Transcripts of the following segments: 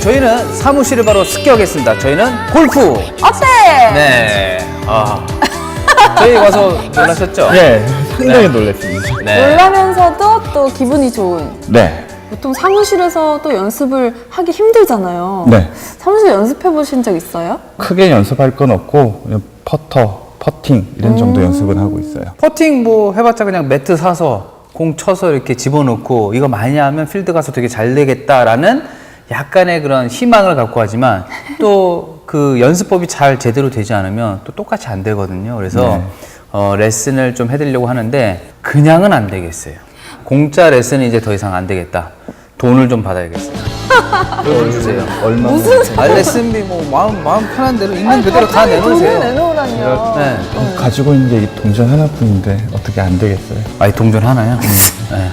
저희는 사무실을 바로 습격했습니다. 저희는 골프. 어때? 네. 저희 와서 놀라셨죠? 네, 상당히 네. 놀랐습니다. 네. 놀라면서도 또 기분이 좋은. 네. 보통 사무실에서 또 연습을 하기 힘들잖아요. 네. 사무실 연습해 보신 적 있어요? 크게 연습할 건 없고 그냥 퍼팅 이런 정도 연습은 하고 있어요. 퍼팅 뭐 해봤자 그냥 매트 사서 공 쳐서 이렇게 집어넣고 이거 많이 하면 필드 가서 되게 잘 되겠다라는 약간의 그런 희망을 갖고 하지만 또 그 연습법이 잘 제대로 되지 않으면 또 똑같이 안 되거든요. 그래서 레슨을 좀 해드리려고 하는데 그냥은 안 되겠어요. 공짜 레슨은 이제 더 이상 안 되겠다. 돈을 좀 받아야겠어요. 돈 주세요. 얼마? 레슨비 뭐 마음 편한 대로 있는 그대로 다 내놓으세요. 돈을 내놓으라뇨. 네. 가지고 있는 게 이 동전 하나뿐인데 어떻게 안 되겠어요? 아니 동전 하나요? 네.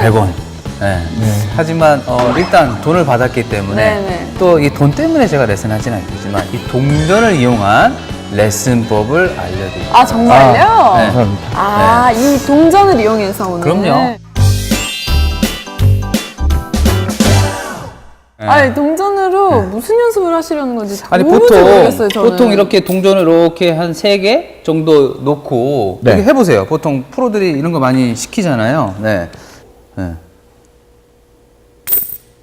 100원. 네. 하지만 일단 돈을 받았기 때문에 네네. 또 이 돈 때문에 제가 레슨 하진 않겠지만 이 동전을 이용한 레슨법을 알려드립니다. 아, 정말요? 네. 감사합니다. 이 동전을 이용해서 오늘. 그럼요. 아니, 동전으로 무슨 연습을 하시려는 건지 아니 도무지 모르겠어요, 저는. 보통 이렇게 동전을 이렇게 한 3개 정도 놓고 네. 이렇게 해보세요. 보통 프로들이 이런 거 많이 시키잖아요. 네.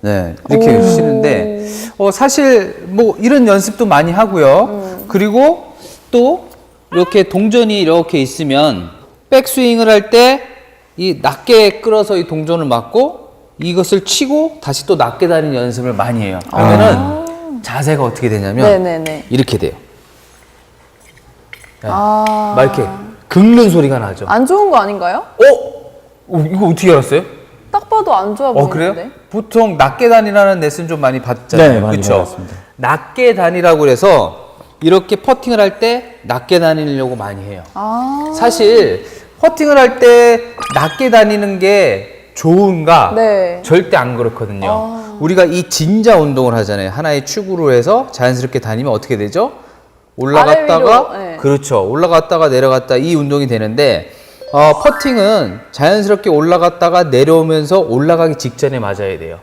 네. 이렇게 쉬는데 사실 뭐 이런 연습도 많이 하고요. 그리고 또 이렇게 동전이 이렇게 있으면 백스윙을 할 때 이 낮게 끌어서 이 동전을 맞고 이것을 치고 다시 또 낮게 다니는 연습을 많이 해요. 그러면은 자세가 어떻게 되냐면 네네네. 이렇게 돼요. 네. 막 이렇게 긁는 소리가 나죠. 안 좋은 거 아닌가요? 이거 어떻게 알았어요? 딱 봐도 안 좋아 보이는데. 그래요? 보통 낮게 다니라는 레슨 좀 많이 받잖아요. 네, 많이 그쵸? 받았습니다. 낮게 다니라고 해서 이렇게 퍼팅을 할 때 낮게 다니려고 많이 해요. 사실 퍼팅을 할 때 낮게 다니는 게 좋은가? 네. 절대 안 그렇거든요. 우리가 이 진자 운동을 하잖아요. 하나의 축으로 해서 자연스럽게 다니면 어떻게 되죠? 올라갔다가 아래 위로, 네. 그렇죠. 올라갔다가 내려갔다 이 운동이 되는데 퍼팅은 자연스럽게 올라갔다가 내려오면서 올라가기 직전에 맞아야 돼요.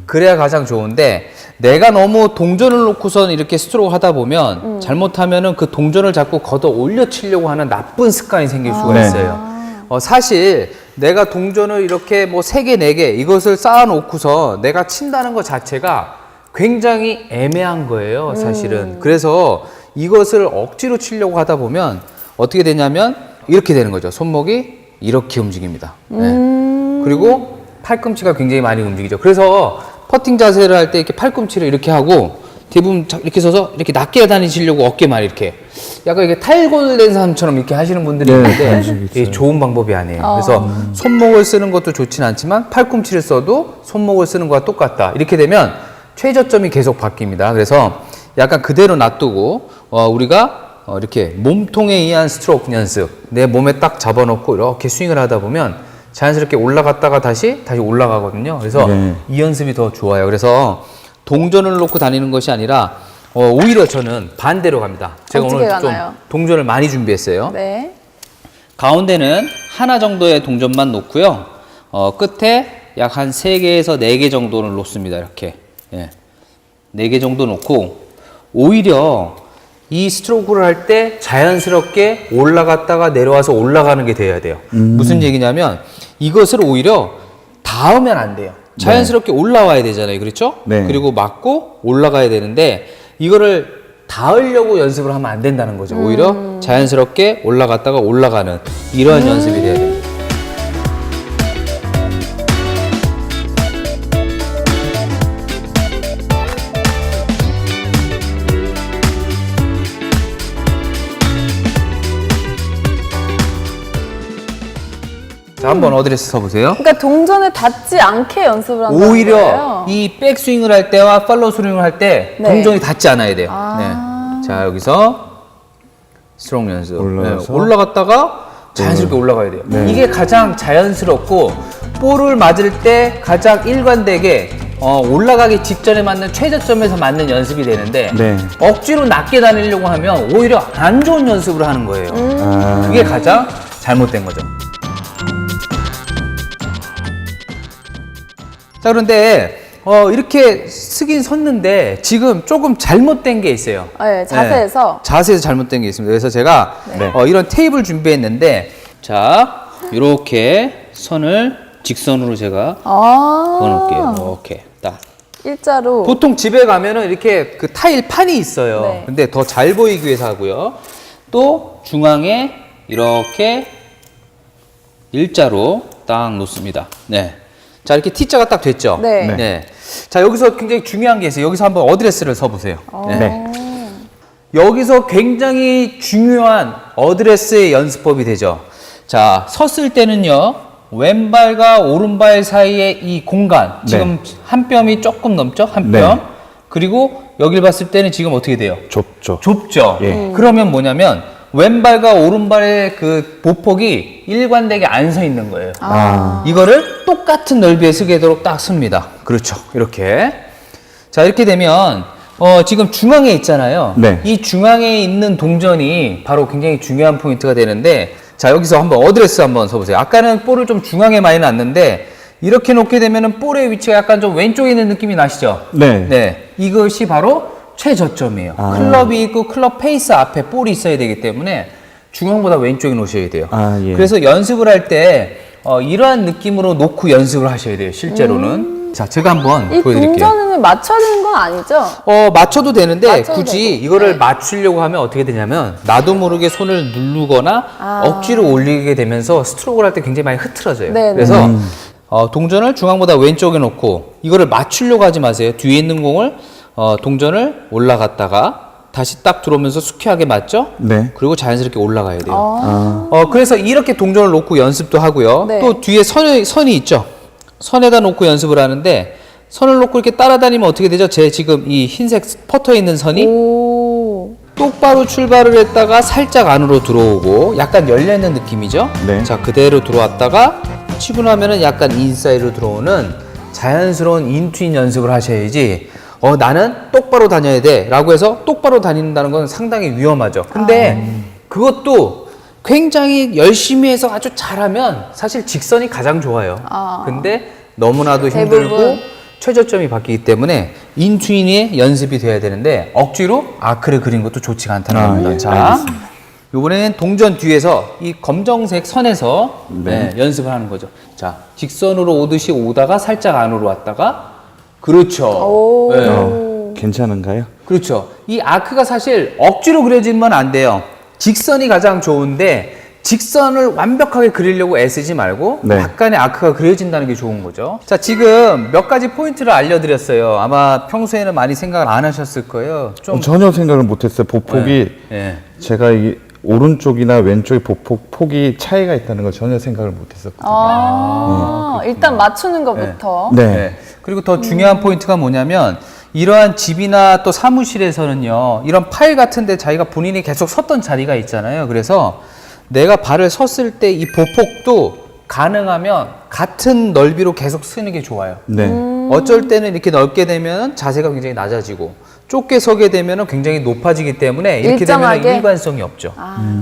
그래야 가장 좋은데 내가 너무 동전을 놓고선 이렇게 스트로크 하다 보면 잘못하면은 그 동전을 자꾸 걷어 올려 치려고 하는 나쁜 습관이 생길 수가 네. 있어요. 사실 내가 동전을 이렇게 뭐 3개, 4개 이것을 쌓아 놓고서 내가 친다는 것 자체가 굉장히 애매한 거예요, 사실은. 그래서 이것을 억지로 치려고 하다 보면 어떻게 되냐면 이렇게 되는 거죠. 손목이 이렇게 움직입니다. 네. 그리고 팔꿈치가 굉장히 많이 움직이죠. 그래서 퍼팅 자세를 할 때 이렇게 팔꿈치를 이렇게 하고 대부분 이렇게 서서 이렇게 낮게 다니시려고 어깨만 이렇게 약간 이게 탈골된 사람처럼 이렇게 하시는 분들이 네, 있는데 그런 적이 이게 있어요. 좋은 방법이 아니에요. 그래서 손목을 쓰는 것도 좋진 않지만 팔꿈치를 써도 손목을 쓰는 것과 똑같다. 이렇게 되면 최저점이 계속 바뀝니다. 그래서 약간 그대로 놔두고 우리가 이렇게 몸통에 의한 스트로크 연습, 내 몸에 딱 잡아놓고 이렇게 스윙을 하다 보면 자연스럽게 올라갔다가 다시 올라가거든요. 그래서 이 연습이 더 좋아요. 그래서 동전을 놓고 다니는 것이 아니라 오히려 저는 반대로 갑니다. 제가 어떻게 오늘 좀 가나요? 동전을 많이 준비했어요. 네. 가운데는 하나 정도의 동전만 놓고요. 끝에 약 한 3개에서 4개 정도를 놓습니다. 이렇게. 예. 4개 정도 놓고 오히려 이 스트로크를 할 때 자연스럽게 올라갔다가 내려와서 올라가는 게 돼야 돼요. 무슨 얘기냐면 이것을 오히려 닿으면 안 돼요. 자연스럽게 올라와야 되잖아요. 그렇죠? 네. 그리고 맞고 올라가야 되는데 이거를 닿으려고 연습을 하면 안 된다는 거죠. 오히려 자연스럽게 올라갔다가 올라가는 이러한 연습이 돼야 됩니다. 자, 한번 어드레스 서보세요. 그러니까 동전에 닿지 않게 연습을 한다는 오히려 거예요. 이 백스윙을 할 때와 팔로우 스윙을 할 때 네. 동전이 닿지 않아야 돼요. 네. 자, 여기서 스트롱 연습. 올라가서. 올라갔다가 자연스럽게 올라가야 돼요. 이게 가장 자연스럽고 볼을 맞을 때 가장 일관되게 올라가기 직전에 맞는 최저점에서 맞는 연습이 되는데 네. 억지로 낮게 다니려고 하면 오히려 안 좋은 연습을 하는 거예요. 그게 가장 잘못된 거죠. 자, 그런데 이렇게 쓰긴 섰는데 지금 조금 잘못된 게 있어요. 네, 자세에서. 네, 자세에서 잘못된 게 있습니다. 그래서 제가 네. 이런 테이블 준비했는데 자, 이렇게 선을 직선으로 제가 그어놓을게요. 이렇게 딱. 일자로. 보통 집에 가면은 이렇게 그 타일 판이 있어요. 네. 근데 더 잘 보이기 위해서 하고요. 또 중앙에 이렇게 일자로 딱 놓습니다. 네. 자, 이렇게 T자가 딱 됐죠? 네. 네. 자, 여기서 굉장히 중요한 게 있어요. 여기서 한번 어드레스를 써보세요. 네. 네. 여기서 굉장히 중요한 어드레스의 연습법이 되죠. 자, 섰을 때는요, 왼발과 오른발 사이의 이 공간, 지금 한 뼘이 조금 넘죠? 한 뼘. 네. 그리고 여길 봤을 때는 지금 어떻게 돼요? 좁죠. 좁죠? 예. 그러면 뭐냐면, 왼발과 오른발의 그 보폭이 일관되게 안 서 있는 거예요. 이거를 똑같은 넓이에 쓰게 되도록 딱 씁니다. 그렇죠. 이렇게. 자, 이렇게 되면, 지금 중앙에 있잖아요. 네. 이 중앙에 있는 동전이 바로 굉장히 중요한 포인트가 되는데, 자, 여기서 한번 어드레스 한번 써보세요. 아까는 볼을 좀 중앙에 많이 놨는데, 이렇게 놓게 되면은 볼의 위치가 약간 좀 왼쪽에 있는 느낌이 나시죠? 네. 네. 이것이 바로 최저점이에요. 클럽이 있고 클럽 페이스 앞에 볼이 있어야 되기 때문에 중앙보다 왼쪽에 놓으셔야 돼요. 예. 그래서 연습을 할 때 이러한 느낌으로 놓고 연습을 하셔야 돼요. 실제로는. 자, 제가 한번 이 보여드릴게요. 동전을 맞춰야 되는 건 아니죠? 맞춰도 되는데 맞춰도 굳이 되고. 이거를 네. 맞추려고 하면 어떻게 되냐면 나도 모르게 손을 누르거나 억지로 올리게 되면서 스트로크를 할 때 굉장히 많이 흐트러져요. 네, 네. 그래서 동전을 중앙보다 왼쪽에 놓고 이거를 맞추려고 하지 마세요. 뒤에 있는 공을 동전을 올라갔다가 다시 딱 들어오면서 수키하게 맞죠? 네. 그리고 자연스럽게 올라가야 돼요. 그래서 이렇게 동전을 놓고 연습도 하고요. 네. 또 뒤에 선이 있죠? 선에다 놓고 연습을 하는데 선을 놓고 이렇게 따라다니면 어떻게 되죠? 제 지금 이 흰색 퍼터에 있는 선이 오. 똑바로 출발을 했다가 살짝 안으로 들어오고 약간 열려있는 느낌이죠? 네. 자, 그대로 들어왔다가 치고 나면은 약간 인사이드로 들어오는 자연스러운 인투인 연습을 하셔야지 나는 똑바로 다녀야 돼 라고 해서 똑바로 다닌다는 건 상당히 위험하죠. 근데 그것도 굉장히 열심히 해서 아주 잘하면 사실 직선이 가장 좋아요. 근데 너무나도 힘들고 대부분. 최저점이 바뀌기 때문에 인투인의 연습이 돼야 되는데 억지로 아크를 그린 것도 좋지가 않다는 겁니다. 예, 자, 알겠습니다. 이번에는 동전 뒤에서 이 검정색 선에서 연습을 하는 거죠. 자, 직선으로 오듯이 오다가 살짝 안으로 왔다가 그렇죠. 오. 네. 괜찮은가요? 그렇죠. 이 아크가 사실 억지로 그려지면 안 돼요. 직선이 가장 좋은데 직선을 완벽하게 그리려고 애쓰지 말고 네. 약간의 아크가 그려진다는 게 좋은 거죠. 자, 지금 몇 가지 포인트를 알려드렸어요. 아마 평소에는 많이 생각을 안 하셨을 거예요. 좀 전혀 생각을 못했어요. 보폭이 예. 제가 이 오른쪽이나 왼쪽의 보폭 폭이 차이가 있다는 걸 전혀 생각을 못했었거든요. 일단 맞추는 것부터. 네. 네. 그리고 더 중요한 포인트가 뭐냐면 이러한 집이나 또 사무실에서는요, 이런 파일 같은데 자기가 본인이 계속 섰던 자리가 있잖아요. 그래서 내가 발을 섰을 때 이 보폭도 가능하면 같은 넓이로 계속 쓰는 게 좋아요. 네. 어쩔 때는 이렇게 넓게 되면 자세가 굉장히 낮아지고 좁게 서게 되면 굉장히 높아지기 때문에 이렇게 일정하게? 되면 일관성이 없죠.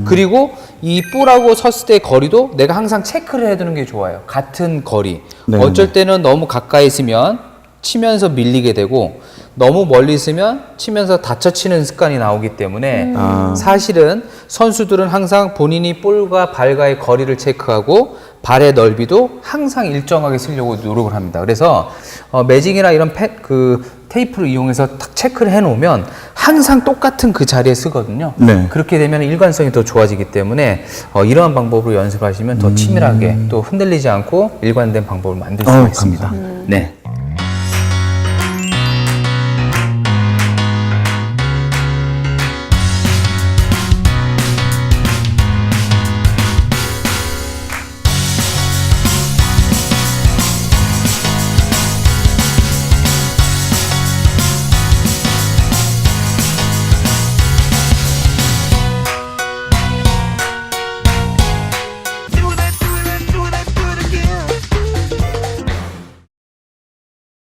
그리고 이 볼하고 섰을 때의 거리도 내가 항상 체크를 해두는 게 좋아요. 같은 거리. 네. 어쩔 때는 너무 가까이 있으면 치면서 밀리게 되고 너무 멀리 있으면 치면서 다쳐치는 습관이 나오기 때문에 사실은 선수들은 항상 본인이 볼과 발과의 거리를 체크하고 발의 넓이도 항상 일정하게 쓰려고 노력을 합니다. 그래서 매직이나 이런 테이프를 이용해서 딱 체크를 해놓으면 항상 똑같은 그 자리에 쓰거든요. 네. 그렇게 되면 일관성이 더 좋아지기 때문에 이러한 방법으로 연습하시면 더 치밀하게 또 흔들리지 않고 일관된 방법을 만들 수가 있습니다. 감사합니다. 네.